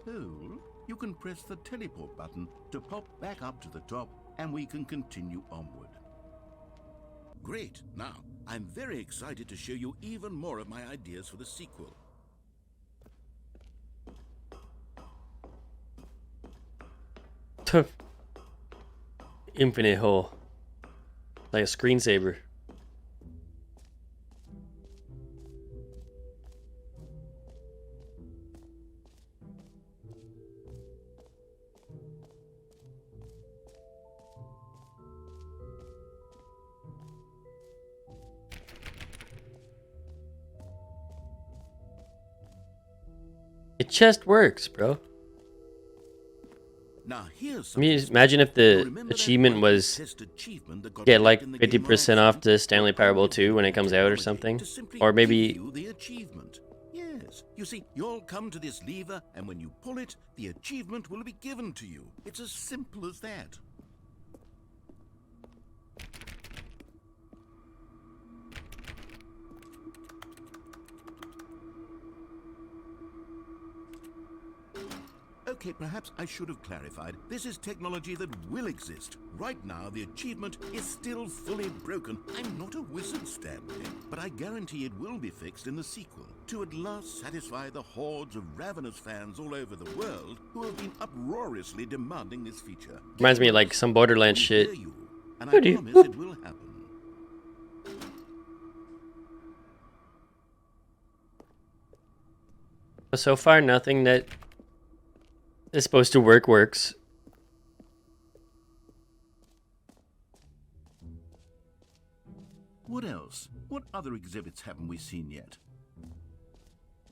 hole, you can press the teleport button to pop back up to the top, and we can continue onward. Great! Now, I'm very excited to show you even more of my ideas for the sequel. Infinite hole. Like a screensaver. It just works, bro. Now here's I mean, imagine if the achievement was get like 50% off the Stanley Parable 2 when it comes out or something. Or maybe... the achievement. Yes, you see, you'll come to this lever, and when you pull it, the achievement will be given to you. It's as simple as that. Okay, perhaps I should have clarified. This is technology that will exist. Right now, the achievement is still fully broken. I'm not a wizard, Stanley, but I guarantee it will be fixed in the sequel to at last satisfy the hordes of ravenous fans all over the world who have been uproariously demanding this feature. Reminds me of like some Borderlands shit. And I promise it will happen. So far, nothing that is supposed to work works. What else? What other exhibits haven't we seen yet?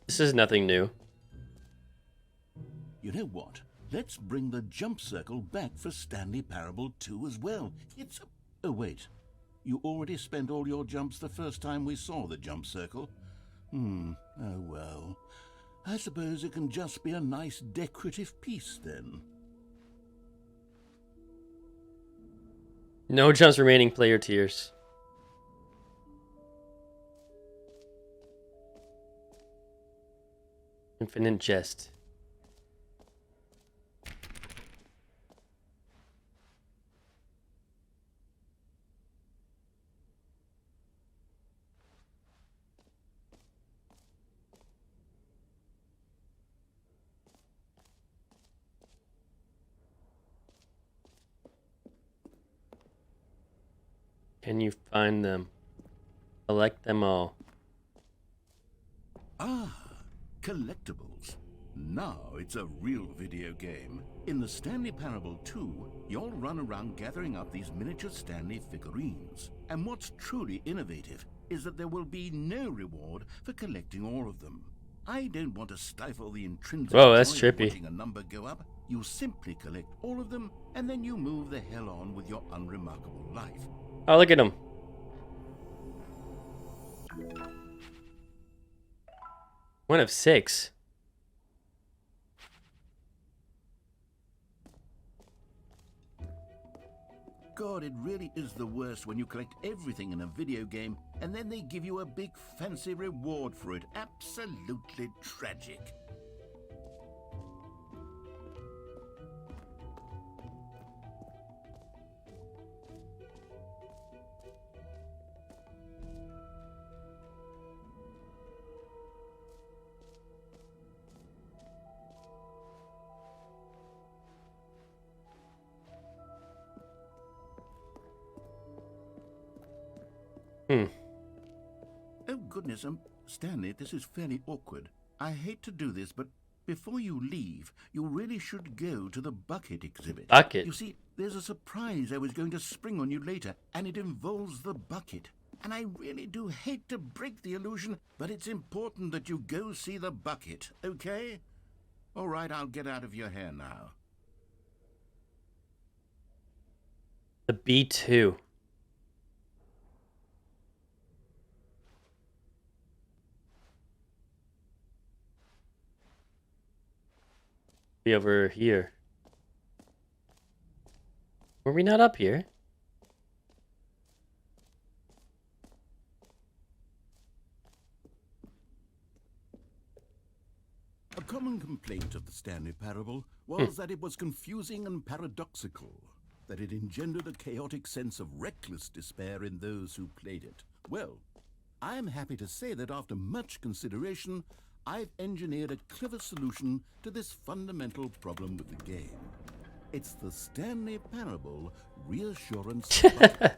This is nothing new. You know what? Let's bring the jump circle back for Stanley Parable 2 as well. It's a... Oh, wait. You already spent all your jumps the first time we saw the jump circle? Oh, well. I suppose it can just be a nice decorative piece, then. No jumps remaining, player tiers. Infinite jest. Can you find them? Collect them all. Ah, collectibles. Now it's a real video game. In the Stanley Parable 2, you'll run around gathering up these miniature Stanley figurines. And what's truly innovative is that there will be no reward for collecting all of them. I don't want to stifle the intrinsic Whoa, that's joy of trippy. watching a number go up. You simply collect all of them, and then you move the hell on with your unremarkable life. Oh, look at him. One of 6. God, it really is the worst when you collect everything in a video game and then they give you a big fancy reward for it. Absolutely tragic. Oh, goodness, Stanley, this is fairly awkward. I hate to do this, but before you leave, you really should go to the bucket exhibit. Bucket? You see, there's a surprise I was going to spring on you later, and it involves the bucket. And I really do hate to break the illusion, but it's important that you go see the bucket, okay? All right, I'll get out of your hair now. The B2. Be over here. Were we not up here? Come common complaint of the Stanley Parable was that it was confusing and paradoxical, that it engendered a chaotic sense of reckless despair in those who played it. Well, I'm happy to say that after much consideration, I've engineered a clever solution to this fundamental problem with the game. It's the Stanley Parable Reassurance Bucket.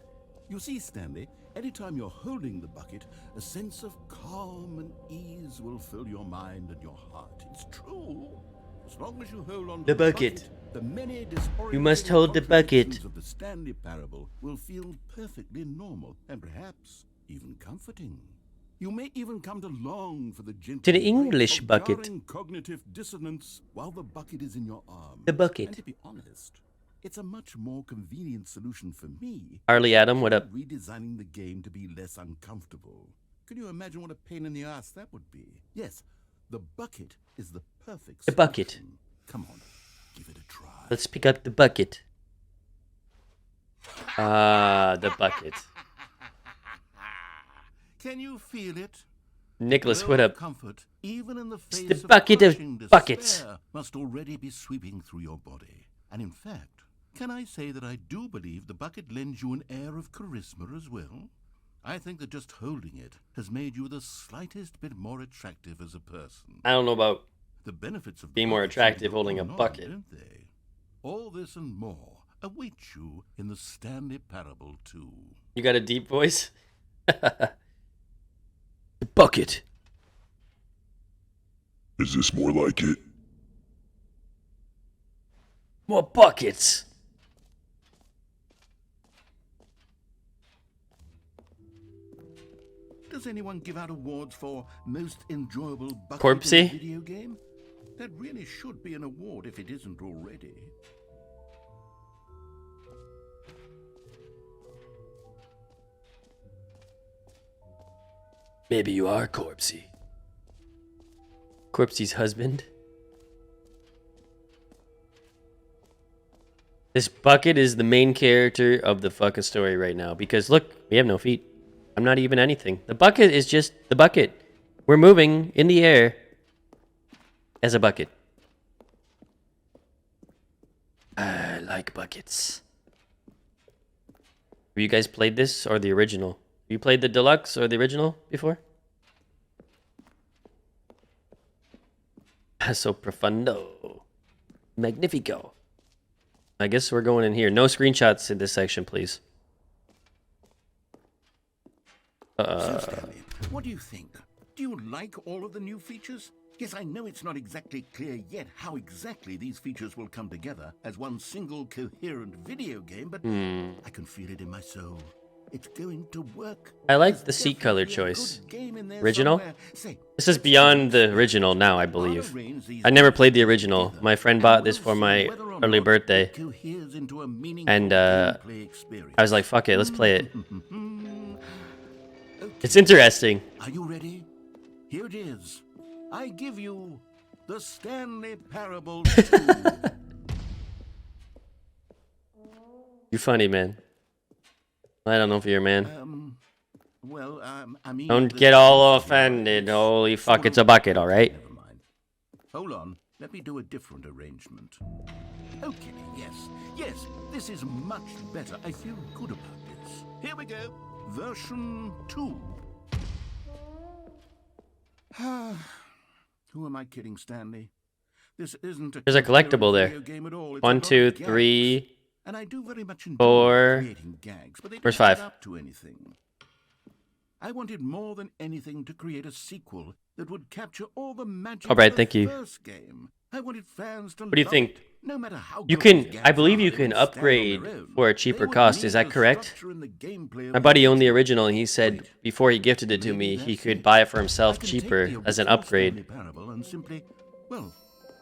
You see, Stanley, anytime you're holding the bucket, a sense of calm and ease will fill your mind and your heart. It's true. As long as you hold on to The bucket. the many You must hold the bucket. of the Stanley Parable will feel perfectly normal and perhaps even comforting. You may even come to long for the gentle To the break English of bucket. jarring cognitive dissonance while the bucket is in your arms. The bucket. And to be honest, it's a much more convenient solution for me. Harley Adam, what up? Redesigning the game to be less uncomfortable. Can you imagine what a pain in the ass that would be? Yes, the bucket is the perfect The bucket. solution. Come on, give it a try. Let's pick up the bucket. Ah, the bucket. Can you feel it? Nicholas, Well, what up? Comfort, even in the face the bucket of crushing buckets. despair, must already be sweeping through your body. And in fact, can I say that I do believe the bucket lends you an air of charisma as well? I think that just holding it has made you the slightest bit more attractive as a person. I don't know about The benefits of the being more bucket attractive go holding a on and on, bucket. don't they? All this and more await you in the Stanley Parable 2. You got a deep voice? The bucket. Is this more like it? More buckets. Does anyone give out awards for most enjoyable bucket Corpsey? in a video game? That really should be an award if it isn't already. Maybe you are Corpsey. Corpsey's husband. This bucket is the main character of the fucking story right now. Because look, we have no feet. I'm not even anything. The bucket is just the bucket. We're moving in the air as a bucket. I like buckets. Have you guys played this or the original? You played the Deluxe or the original before? So profundo. Magnifico. I guess we're going in here. No screenshots in this section, please. So, Stanley, what do you think? Do you like all of the new features? Yes, I know it's not exactly clear yet how exactly these features will come together as one single coherent video game, but I can feel it in my soul. It's going to work. I like There's the seat color definitely a choice. good game in there Original? somewhere. Say, This is beyond the original now, I believe. I never played the original. My friend bought this for my early birthday. And I was like, fuck it, let's play it. It's interesting. Are you ready? Here it is. I give you the Stanley Parable 2. You're funny, man. I don't know if you're a man. I mean... Don't get all offended. Holy fuck, it's a bucket, alright? Never mind. Hold on. Let me do a different arrangement. Okay, yes, this is much better. I feel good about this. Here we go. Version 2. Who am I kidding, Stanley? This isn't a There's a collectible there. video game at all. It's a 1, lot of 2, gags. 3. And I do very much enjoy 4. creating gags, but they Where's don't add 5? up to anything. I wanted more than anything to create a sequel that would capture all the magic All right, of the thank you. first game. I wanted fans to What do you love think? it, no matter how You good can, the gags I believe are, you they can would stand on upgrade their own. for a They cheaper would cost. need Is that the correct? structure and the gameplay of My the buddy owned the original. original and he said Great. before he gifted it to me, Maybe he that's could it. buy it for I himself can take cheaper the as an original upgrade. Stanley Parable and simply, well,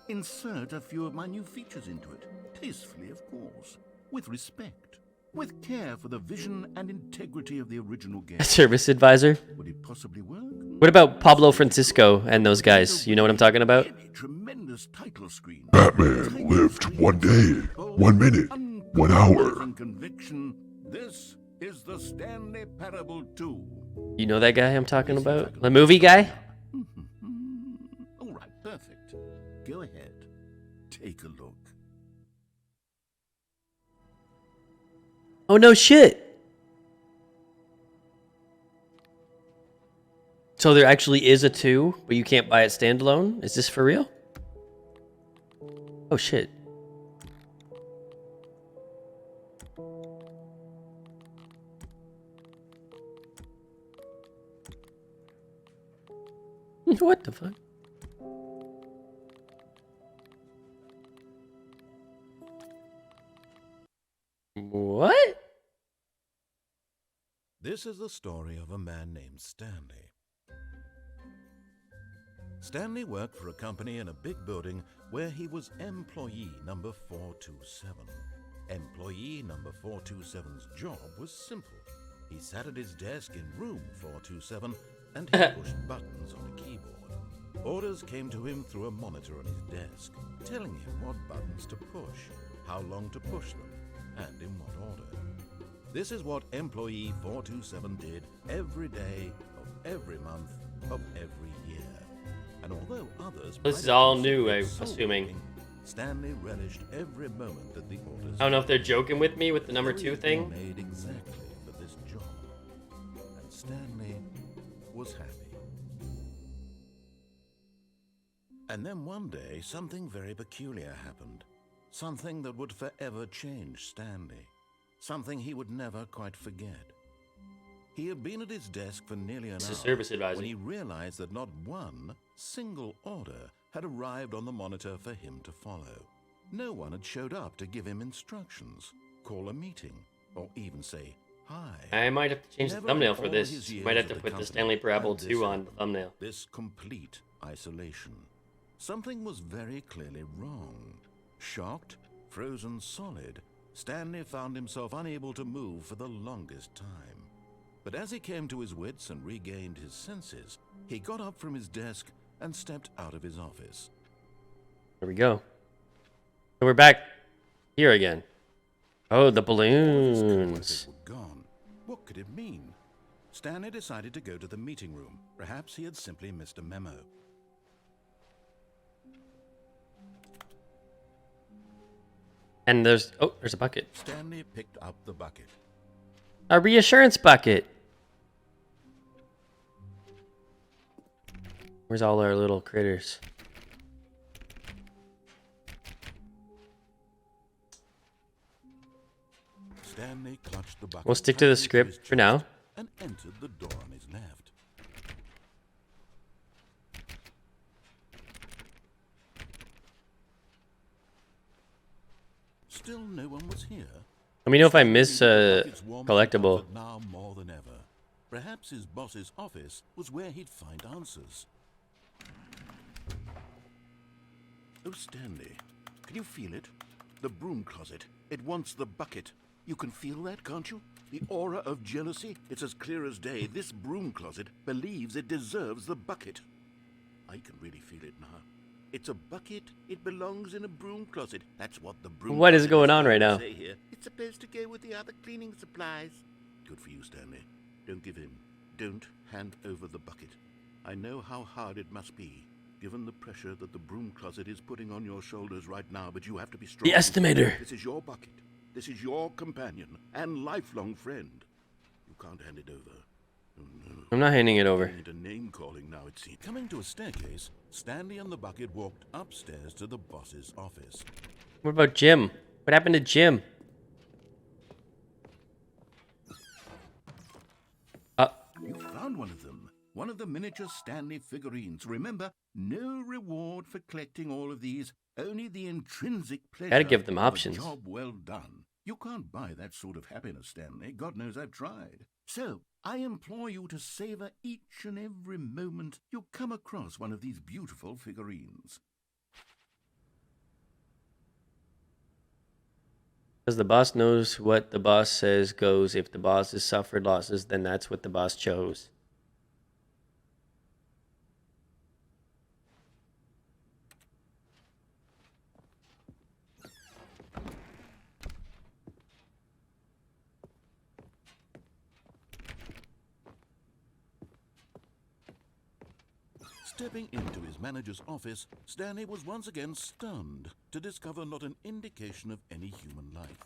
insert a few of my new features into it. Tastefully, of course. With respect. With care for the vision and integrity of the original game. Service advisor? Would it possibly work? What about Pablo Francisco and those guys? You know what I'm talking about? Any tremendous title screen. Batman lived 1 day, 1 minute, 1 hour. And conviction. This is the Stanley Parable 2. You know that guy I'm talking about? The movie guy? All right, perfect. Go ahead. Take a look. Oh no shit! So there actually is a 2, but you can't buy it standalone? Is this for real? Oh shit. What the fuck? What? This is the story of a man named Stanley. Stanley worked for a company in a big building where he was employee number 427. Employee number 427's job was simple. He sat at his desk in room 427 and he pushed buttons on a keyboard. Orders came to him through a monitor on his desk, telling him what buttons to push, how long to push them, and in what order. This is what employee 427 did every day of every month of every year. And although others... This is all new, I'm assuming. Stanley relished every moment that the orders... I don't know if they're joking with me with the number 2 thing. Made exactly for this job. And Stanley was happy. And then one day, something very peculiar happened. Something that would forever change Stanley. Something he would never quite forget. He had been at his desk for nearly an hour service advisor. when he realized that not one single order had arrived on the monitor for him to follow. No one had showed up to give him instructions, call a meeting, or even say hi. I might have to change the Never thumbnail in for all this. his years Might have at to the put the company Stanley Parable had 2 this on the thumbnail. This complete isolation. Something was very clearly wrong. Shocked, frozen solid, Stanley found himself unable to move for the longest time. But as he came to his wits and regained his senses, he got up from his desk and stepped out of his office. There we go. So we're back here again. Oh, the balloons. Were gone. What could it mean? Stanley decided to go to the meeting room. Perhaps he had simply missed a memo. And there's a bucket. Stanley picked up the bucket. A reassurance bucket. Where's all our little critters? Stanley clutched the bucket. We'll stick to the tightly script his for now. chest and entered the door on his left. Still no one was here. Let me know if I miss Stanley knew the a bucket's warmth and collectible. comfort now more than ever. Perhaps his boss's office was where he'd find answers. Oh, Stanley, can you feel it? The broom closet. It wants the bucket. You can feel that, can't you? The aura of jealousy. It's as clear as day. This broom closet believes it deserves the bucket. I can really feel it now. It's a bucket. It belongs in a broom closet. That's what the broom What is closet going on trying right to now? say here. It's supposed to go with the other cleaning supplies. Good for you, Stanley. Don't give in. Don't hand over the bucket. I know how hard it must be, given the pressure that the broom closet is putting on your shoulders right now, but you have to be strong. The estimator. This is your bucket. This is your companion and lifelong friend. You can't hand it over. Oh, no. I'm not handing it over. Into name-calling now, it seems. Coming to a staircase, Stanley and the bucket walked upstairs to the boss's office. What about Jim? What happened to Jim? You found one of them. One of the miniature Stanley figurines. Remember, no reward for collecting all of these. Only the intrinsic pleasure Gotta give them of a options. job well done. You can't buy that sort of happiness, Stanley. God knows I've tried. So, I implore you to savor each and every moment you come across one of these beautiful figurines. Because the boss knows what the boss says goes. If the boss has suffered losses, then that's what the boss chose. Stepping into his manager's office, Stanley was once again stunned to discover not an indication of any human life.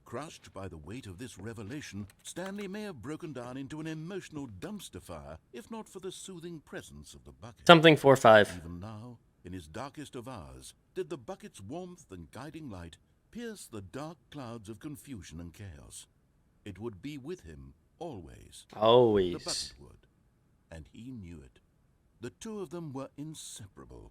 Crushed by the weight of this revelation, Stanley may have broken down into an emotional dumpster fire if not for the soothing presence of the bucket. Something 4-5. Even now, in his darkest of hours, did the bucket's warmth and guiding light pierce the dark clouds of confusion and chaos. It would be with him always. The Always. bucket would, and he knew it. The two of them were inseparable.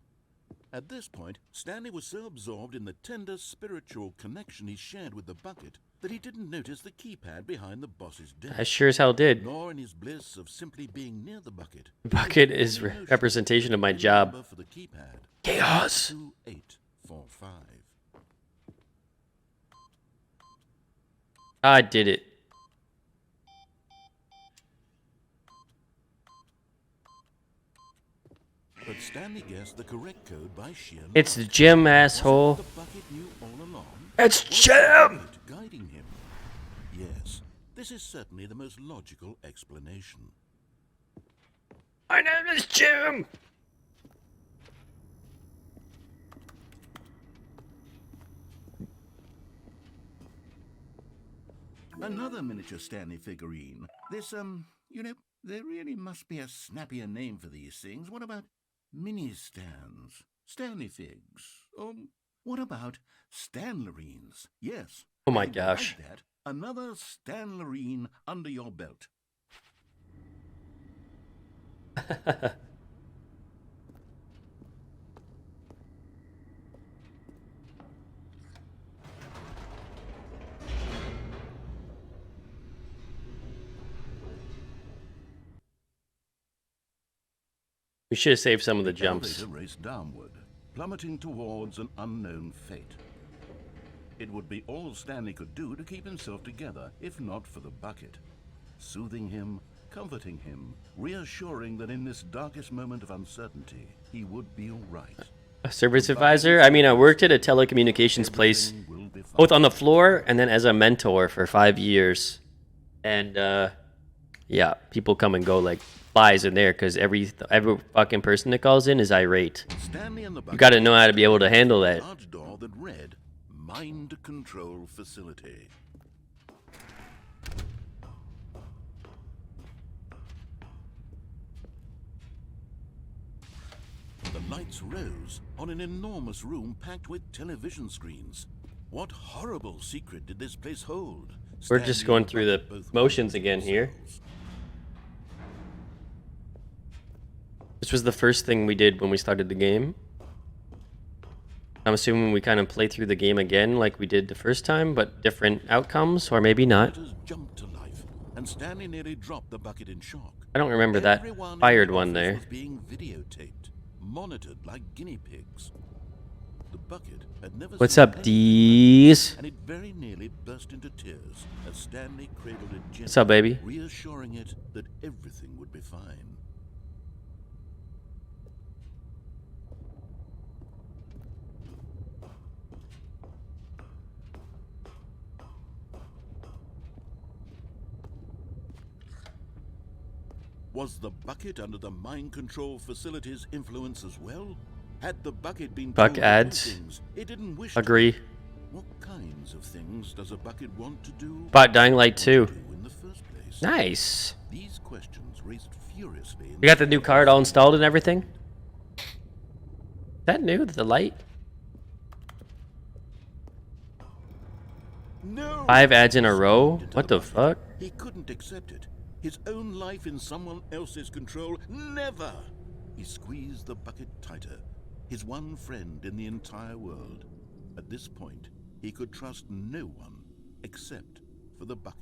At this point, Stanley was so absorbed in the tender spiritual connection he shared with the bucket that he didn't notice the keypad behind the boss's desk. I sure as hell did. Nor in his bliss of simply being near the bucket. Bucket is representation of my job. Number for the keypad. Chaos. 2845. I did it. But Stanley guessed the correct code by sheer luck. It's Jim, asshole. The bucket knew all along. It's Jim! Guiding him. Yes, this is certainly the most logical explanation. My name is Jim! Another miniature Stanley figurine. This, you know, there really must be a snappier name for these things. What about mini stands? Stanley figs? Or what about Stanlerines? Yes. Oh my I would gosh. like that. Another Stanlerine under your belt. We should have saved some of the jumps. Elevator raced downward, plummeting towards an unknown fate. It would be all Stanley could do to keep himself together, if not for the bucket. Soothing him, comforting him, reassuring that in this darkest moment of uncertainty, he would be all right. A service advisor? I mean, I worked at a telecommunications place, Everything will be fine. both on the floor and then as a mentor for 5 years. And, yeah, people come and go like flies in there because every fucking person that calls in is irate. Stanley and the You bucket gotta know how to be able to handle that. a large door that read Mind Control Facility. The lights rose on an enormous room packed with television screens. What horrible secret did this place hold? We're just Stanley going and through the bucket both motions wondered again here. themselves. This was the first thing we did when we started the game. I'm assuming we kind of play through the game again like we did the first time, but different outcomes, or maybe not. Letters jumped to life, and Stanley nearly dropped the bucket in shock. I don't remember that Everyone fired in the one office there. was being videotaped, monitored like guinea pigs. The bucket had never What's seen up, anything D's? and it very nearly burst into tears as Stanley cradled it gently, What's up, baby? reassuring it that everything would be fine. Was the bucket under the mind control facility's influence as well? Had the bucket been Buck told to do ads. things it didn't wish to? Agree. What kinds of things does a bucket want to do? Bought Dying Light or 2. do in the first place? Nice. These questions raced furiously. in We got the new card all installed and everything. Is that new? The light? No! 5 ads in a row? Into What the bucket. fuck? He couldn't accept it. His own life in someone else's control. Never! He squeezed the bucket tighter. His one friend in the entire world. At this point, he could trust no one except for the bucket.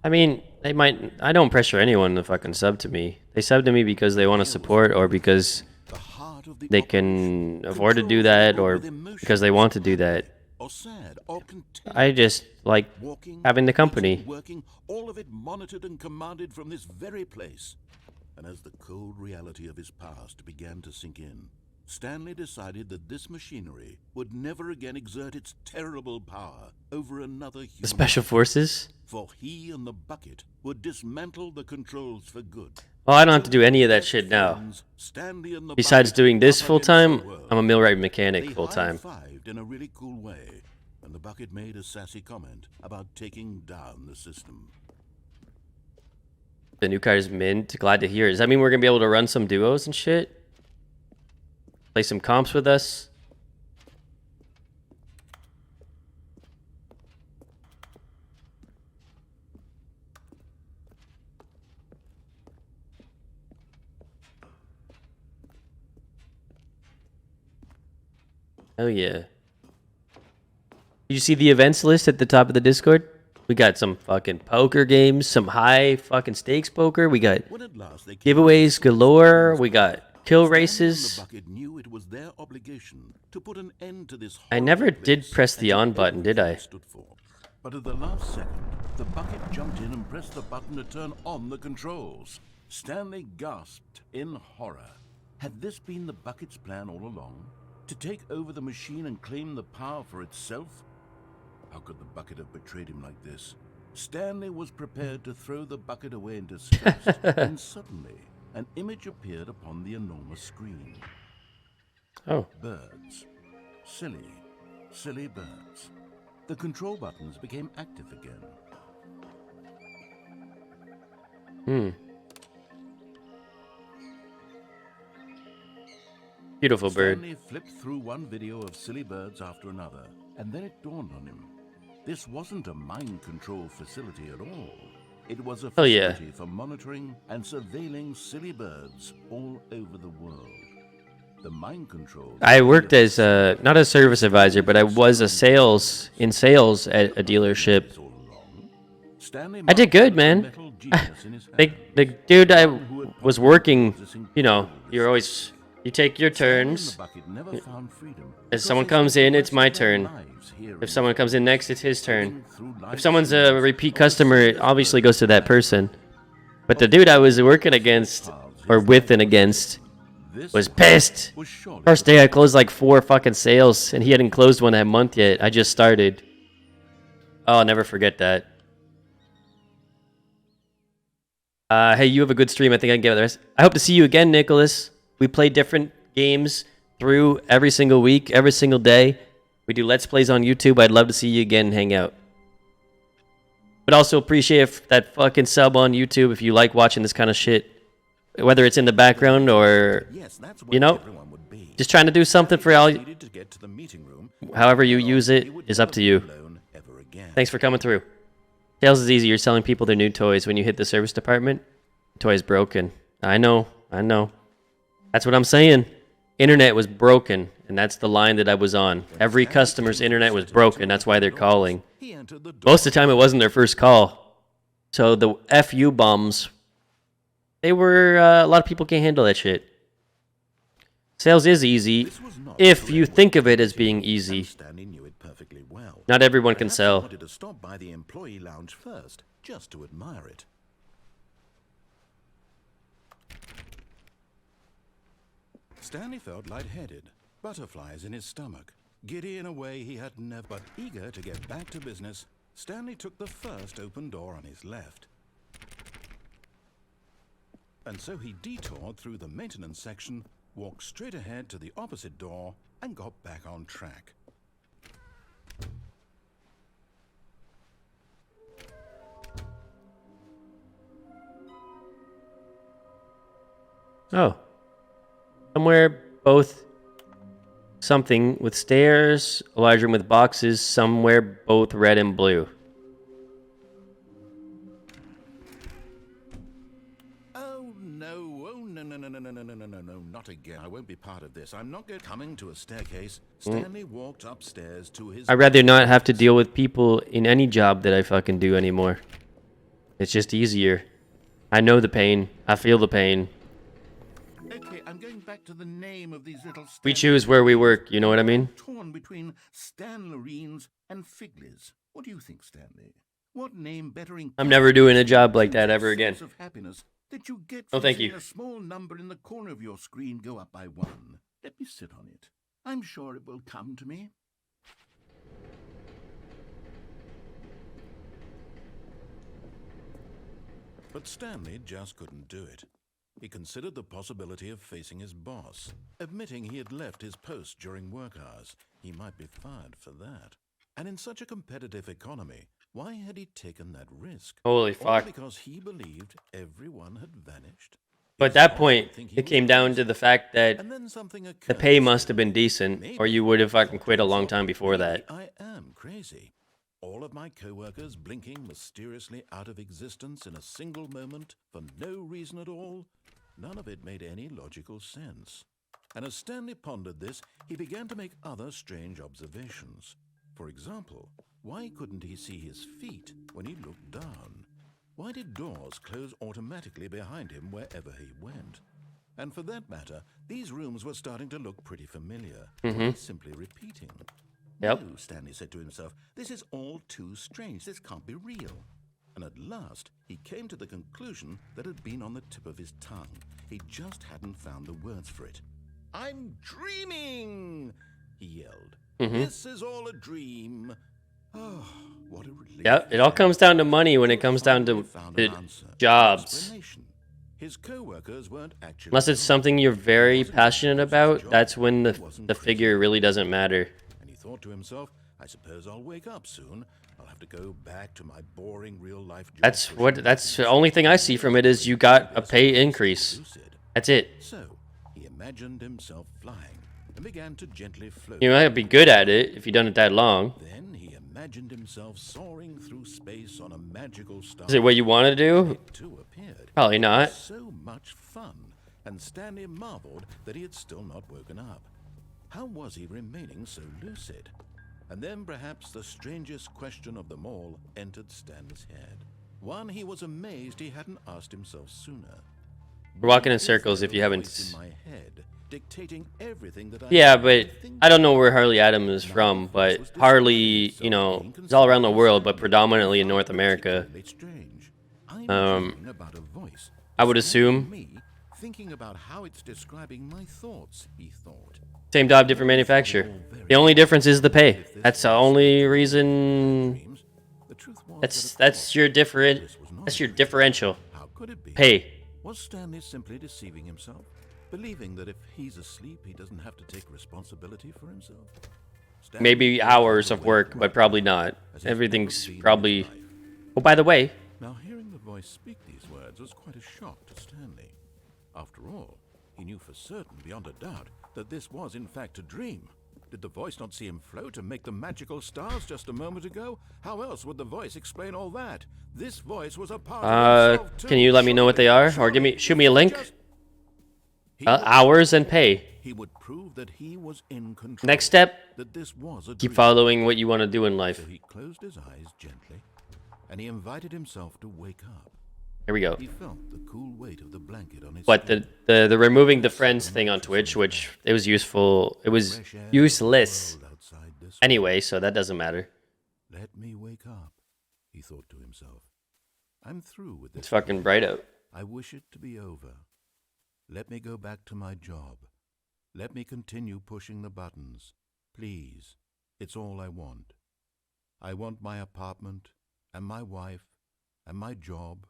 I mean, they might. I don't pressure anyone to fucking sub to me. They sub to me because they want to support or because The heart of the they operation, can afford to do controls that people or with emotions, because they want to do that. or sad, or content. I just like Walking, having the company. eating, working, all of it monitored and commanded from this very place. And as the cold reality of his past began to sink in, Stanley decided that this machinery would never again exert its terrible power over another human. The special forces. For he and the bucket would dismantle the controls for good. Well, I don't have to do any of that shit now. Stanley and the Besides Bucket doing this up full against time, the world. I'm a millwright mechanic They full time. high-fived in a really cool way, and the Bucket made a sassy comment about taking down the system. The new car is mint. Glad to hear. Does that mean we're gonna be able to run some duos and shit? Play some comps with us? Oh yeah. Did you see the events list at the top of the Discord? We got some fucking poker games, some high fucking stakes poker. We got When at last they came giveaways to galore. We got kill Stanley and races. the Bucket knew it was their obligation to put an end to this I never horrible did place press the and on button, did I? everything it stood for. But at the last second, the Bucket jumped in and pressed the button to turn on the controls. Stanley gasped in horror. Had this been the Bucket's plan all along? To take over the machine and claim the power for itself? How could the Bucket have betrayed him like this? Stanley was prepared to throw the Bucket away in disgust, and suddenly an image appeared upon the enormous screen. Oh. Birds. Silly, silly birds. The control buttons became active again. Beautiful bird. Stanley flipped through one video of silly birds after another, and then it dawned on him. This wasn't a mind control facility at all. It was a Hell yeah. facility for monitoring and surveilling silly birds all over the world. The mind control... I worked as not a service advisor, but I was in sales at a dealership. I did good, man. The dude I was working, you know, you take your turns. If someone comes in, it's my turn. If someone comes in next, it's his turn. If someone's a repeat customer, it obviously goes to that person. But the dude I was working against, or with and against, was pissed. First day I closed like 4 fucking sales, and he hadn't closed one that month yet. I just started. Oh, I'll never forget that. Hey, you have a good stream. I think I can get the rest. I hope to see you again, Nicholas. We play different games through every single week, every single day. We do Let's Plays on YouTube. I'd love to see you again and hang out. But also appreciate that fucking sub on YouTube if you like watching this kind of shit. Whether it's in the background or, you know, just trying to do something for all. However you use it is up to you. Thanks for coming through. Sales is easy. You're selling people their new toys. When you hit the service department, the toy's broken. I know. That's what I'm saying. Internet was broken, and that's the line that I was on. Every customer's internet was broken. That's why they're calling. Most of the time, it wasn't their first call. So the FU bombs, they were, a lot of people can't handle that shit. Sales is easy if you think of it as being easy. Not everyone can sell. Wanted to stop by the employee lounge first, just to admire it. Stanley felt lightheaded, butterflies in his stomach. Giddy in a way he had never, but eager to get back to business, Stanley took the first open door on his left. And so he detoured through the maintenance section, walked straight ahead to the opposite door, and got back on track. Oh. Somewhere both something with stairs, a large room with boxes, somewhere both red and blue. Oh no, not again. I won't be part of this. I'm not coming to a staircase. Stanley walked upstairs to his... I'd rather not have to deal with people in any job that I fucking do anymore. It's just easier. I know the pain. I feel the pain. Okay, I'm going back to the name of these little... We choose where we work, you know what I mean? Torn between Stanlerines and Figlies. What do you think, Stanley? What name better I'm never doing a job like that ever again. of happiness that you get Oh, from thank seeing you. a small number in the corner of your screen go up by 1. Let me sit on it. I'm sure it will come to me. But Stanley just couldn't do it. He considered the possibility of facing his boss, admitting he had left his post during work hours. He might be fired for that. And in such a competitive economy, why had he taken that risk? Holy All fuck. because he believed everyone had vanished? But at that point, it came down to the fact that And then something the occurred. pay must have been decent, or you would have fucking quit a long time before that. I am crazy. All of my co-workers blinking mysteriously out of existence in a single moment for no reason at all. None of it made any logical sense. And as Stanley pondered this, he began to make other strange observations. For example, why couldn't he see his feet when he looked down? Why did doors close automatically behind him wherever he went? And for that matter, these rooms were starting to look pretty familiar. Were they simply repeating? Yep. No, Stanley said to himself, this is all too strange. This can't be real. And at last, he came to the conclusion that had been on the tip of his tongue. He just hadn't found the words for it. I'm dreaming, he yelled. This is all a dream. Oh, what a relief. Yeah, it all comes down to money when it comes down to jobs. His co-workers weren't actually Unless it's something you're very passionate about, that's when the figure really doesn't matter. And he thought to himself, I suppose I'll wake up soon. I'll have to go back to my boring real-life job. That's the only thing I see from it is you got a pay increase. That's it. So, he imagined himself flying and began to gently float. You might be good at it if you've done it that long. Then he imagined himself soaring through space on a magical star. Is it what you want to do? It too appeared. Probably not. So much fun, and Stanley marveled that he had still not woken up. How was he remaining so lucid? And then perhaps the strangest question of them all entered Stanley's head. One he was amazed he hadn't asked himself sooner. We're walking in circles if you haven't. In my head, dictating everything that I Yeah, but I don't know where Harley Adams is from, but Harley, you know, is all around the world, but predominantly in North America. About a voice. I would assume. Me thinking about how it's describing my thoughts, he thought. Same job, different manufacturer. The only difference is the pay. That's the only reason. The truth was That's your differential. How could it be? Pay. Was Stanley simply deceiving himself? Believing that if he's asleep, he doesn't have to take responsibility for himself? Stanley Maybe hours of work, but probably not. Everything's probably. Oh, by the way, Now, hearing the voice speak these words was quite a shock to Stanley. After all, he knew for certain, beyond a doubt, that this was in fact a dream. Did the voice not see him float and make the magical stars just a moment ago? How else would the voice explain all that? This voice was a part of himself too. can you let me know what they are, or shoot me a link? Hours and pay. He would prove that he was in control. Next step: That this was a keep dream. following what you want to do in life. So he closed his eyes gently, and he invited himself to wake up. Here we go. He felt the cool weight of the blanket on his But feet. the removing the friends thing on Twitch, which it was useful, it was Fresh air, useless world outside this anyway, so that doesn't matter. Let me wake up, he thought to himself. I'm through with this. It's fucking bright out. I wish it to be over. Let me go back to my job. Let me continue pushing the buttons. Please, it's all I want. I want my apartment, and my wife, and my job.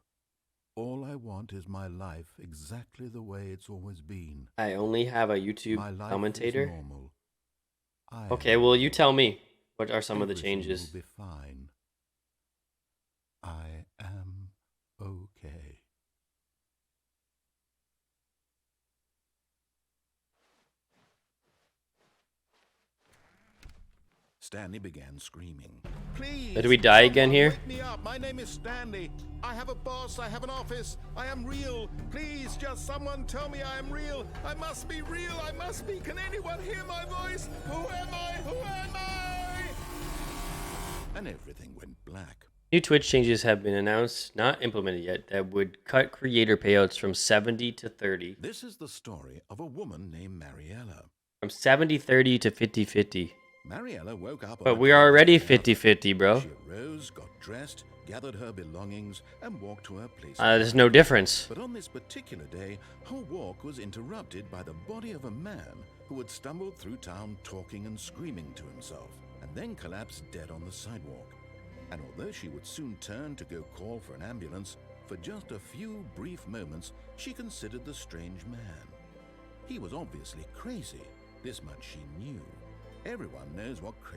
All I want is my life exactly the way it's always been. I only have a YouTube My life commentator. is normal. Okay, well, you tell me. What are some of the Everything changes? will be fine. I am okay. Stanley began screaming. Please! Did we die again someone here? Wake me up! My name is Stanley. I have a boss. I have an office. I am real. Please, just someone tell me I am real. I must be real. I must be. Can anyone hear my voice? Who am I? Who am I? And everything went black. New Twitch changes have been announced, not implemented yet, that would cut creator payouts from 70 to 30. This is the story of a woman named Mariella. From 70-30 to 50-50. Mariella woke up. But we're already 50-50, bro. She arose, got dressed, gathered her belongings, and walked to her place. There's no difference. But on this particular day, her walk was interrupted by the body of a man who had stumbled through town talking and screaming to himself, and then collapsed dead on the sidewalk. And although she would soon turn to go call for an ambulance, For just a few brief moments, she considered the strange man. He was obviously crazy. This much she knew. Everyone knows what crazy